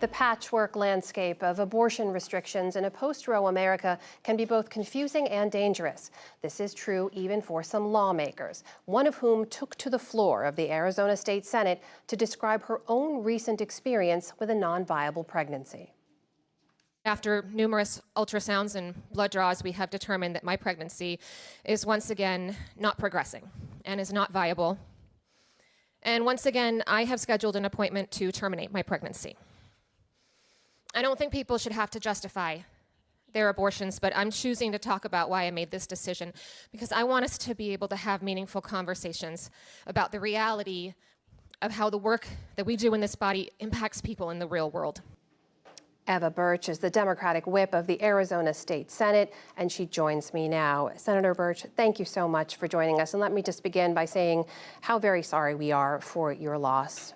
The patchwork landscape of abortion restrictions in a post-Roe America can be both confusing and dangerous. This is true even for some lawmakers, one of whom took to the floor of the Arizona State Senate to describe her own recent experience with a non-viable pregnancy. After numerous ultrasounds and blood draws, we have determined that my pregnancy is once again not progressing and is not viable. And once again, I have scheduled an appointment to terminate my pregnancy. I don't think people should have to justify their abortions, but I'm choosing to talk about why I made this decision because I want us to be able to have meaningful conversations about the reality of how the work that we do in this body impacts people in the real world. Eva Birch is the Democratic whip of the Arizona State Senate, and she joins me now. Senator Birch, thank you so much for joining us. And let me just begin by saying how very sorry we are for your loss.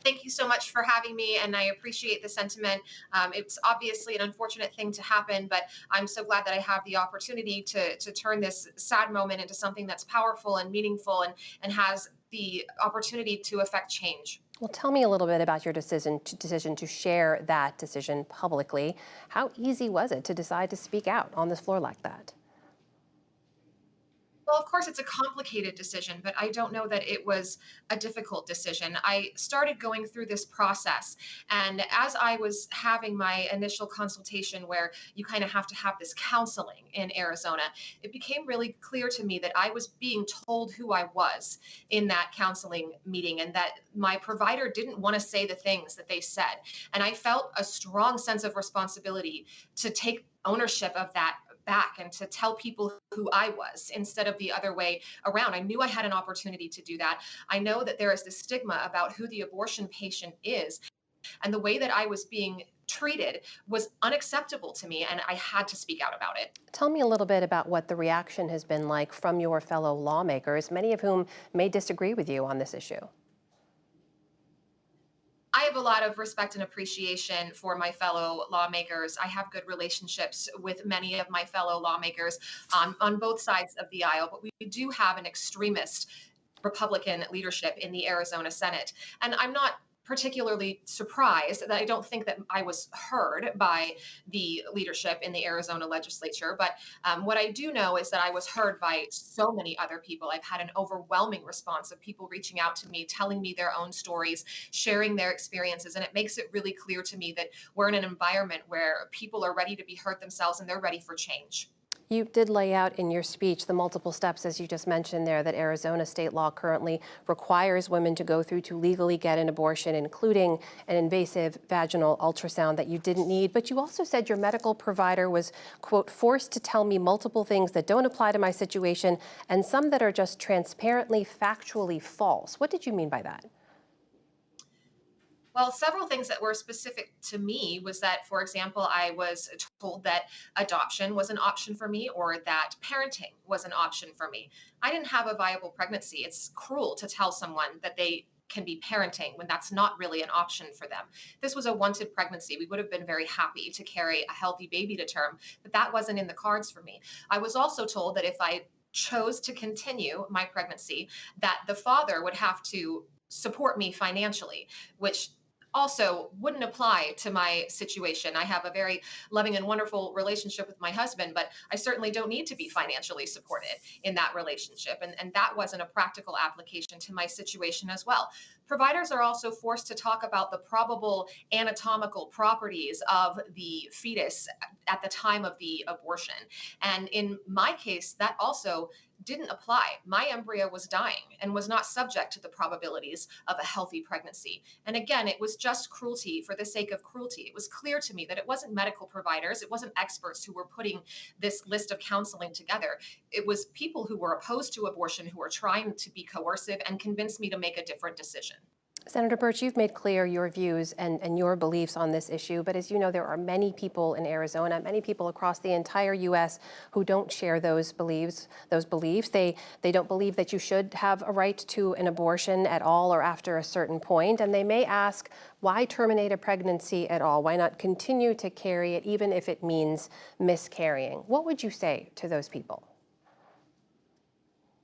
Thank you so much for having me, and I appreciate the sentiment. It's obviously an unfortunate thing to happen, but I'm so glad that I have the opportunity to turn this sad moment into something that's powerful and meaningful and has the opportunity to affect change. Well, tell me a little bit about your decision to share that decision publicly. How easy was it to decide to speak out on this floor like that? Well, of course, it's a complicated decision, but I don't know that it was a difficult decision. I started going through this process, and as I was having my initial consultation, where you kind of have to have this counseling in Arizona, it became really clear to me that I was being told who I was in that counseling meeting, and that my provider didn't want to say the things that they said. And I felt a strong sense of responsibility to take ownership of that back and to tell people who I was instead of the other way around. I knew I had an opportunity to do that. I know that there is this stigma about who the abortion patient is, and the way that I was being treated was unacceptable to me, and I had to speak out about it. Tell me a little bit about what the reaction has been like from your fellow lawmakers, many of whom may disagree with you on this issue. I have a lot of respect and appreciation for my fellow lawmakers. I have good relationships with many of my fellow lawmakers on both sides of the aisle, but we do have an extremist Republican leadership in the Arizona Senate. And I'm not particularly surprised that I don't think that I was heard by the leadership in the Arizona legislature. But what I do know is that I was heard by so many other people. I've had an overwhelming response of people reaching out to me, telling me their own stories, sharing their experiences. And it makes it really clear to me that we're in an environment where people are ready to be heard themselves and they're ready for change. You did lay out in your speech the multiple steps, as you just mentioned there, that Arizona state law currently requires women to go through to legally get an abortion, including an invasive vaginal ultrasound that you didn't need. But you also said your medical provider was, quote, forced to tell me multiple things that don't apply to my situation and some that are just transparently, factually false. What did you mean by that? Well, several things that were specific to me was that, for example, I was told that adoption was an option for me or that parenting was an option for me. I didn't have a viable pregnancy. It's cruel to tell someone that they can be parenting when that's not really an option for them. This was a wanted pregnancy. We would have been very happy to carry a healthy baby to term, but that wasn't in the cards for me. I was also told that if I chose to continue my pregnancy, that the father would have to support me financially, which also wouldn't apply to my situation. I have a very loving and wonderful relationship with my husband, but I certainly don't need to be financially supported in that relationship. And that wasn't a practical application to my situation as well. Providers are also forced to talk about the probable anatomical properties of the fetus at the time of the abortion. And in my case, that also didn't apply. My embryo was dying and was not subject to the probabilities of a healthy pregnancy. And again, it was just cruelty for the sake of cruelty. It was clear to me that it wasn't medical providers, it wasn't experts who were putting this list of counseling together. It was people who were opposed to abortion who were trying to be coercive and convince me to make a different decision. Senator Birch, you've made clear your views and your beliefs on this issue, but as you know, there are many people in Arizona, many people across the entire U.S. who don't share those beliefs. They don't believe that you should have a right to an abortion at all or after a certain point, and they may ask, why terminate a pregnancy at all? Why not continue to carry it even if it means miscarrying? What would you say to those people?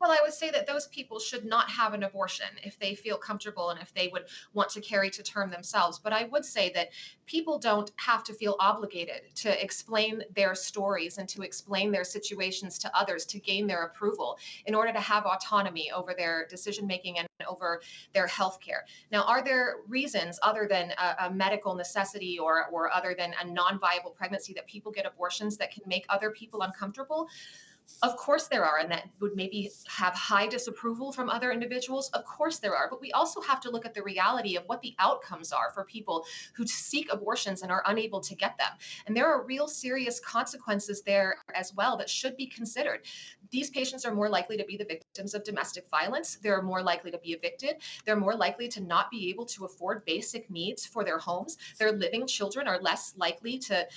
Well, I would say that those people should not have an abortion if they feel comfortable and if they would want to carry to term themselves. But I would say that people don't have to feel obligated to explain their stories and to explain their situations to others to gain their approval in order to have autonomy over their decision making and over their health care. Now, are there reasons other than a medical necessity or other than a non viable pregnancy that people get abortions that can make other people uncomfortable? Of course there are, and that would maybe have high disapproval from other individuals. Of course there are, but we also have to look at the reality of what the outcomes are for people who seek abortions and are unable to get them. And there are real serious consequences there as well that should be considered. These patients are more likely to be the victims of domestic violence. They're more likely to be evicted. They're more likely to not be able to afford basic needs for their homes. Their living children are less likely to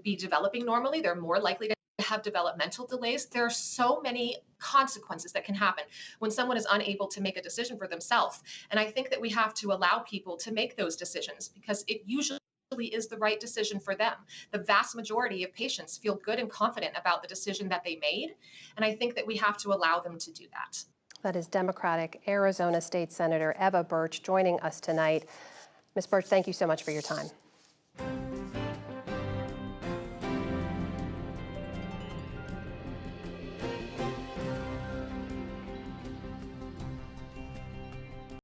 be developing normally. They're more likely to have developmental delays. There are so many consequences that can happen when someone is unable to make a decision for themselves. And I think that we have to allow people to make those decisions because it usually is the right decision for them. The vast majority of patients feel good and confident about the decision that they made. And I think that we have to allow them to do that. That is Democratic Arizona State Senator Eva Birch joining us tonight. Ms. Birch, thank you so much for your time.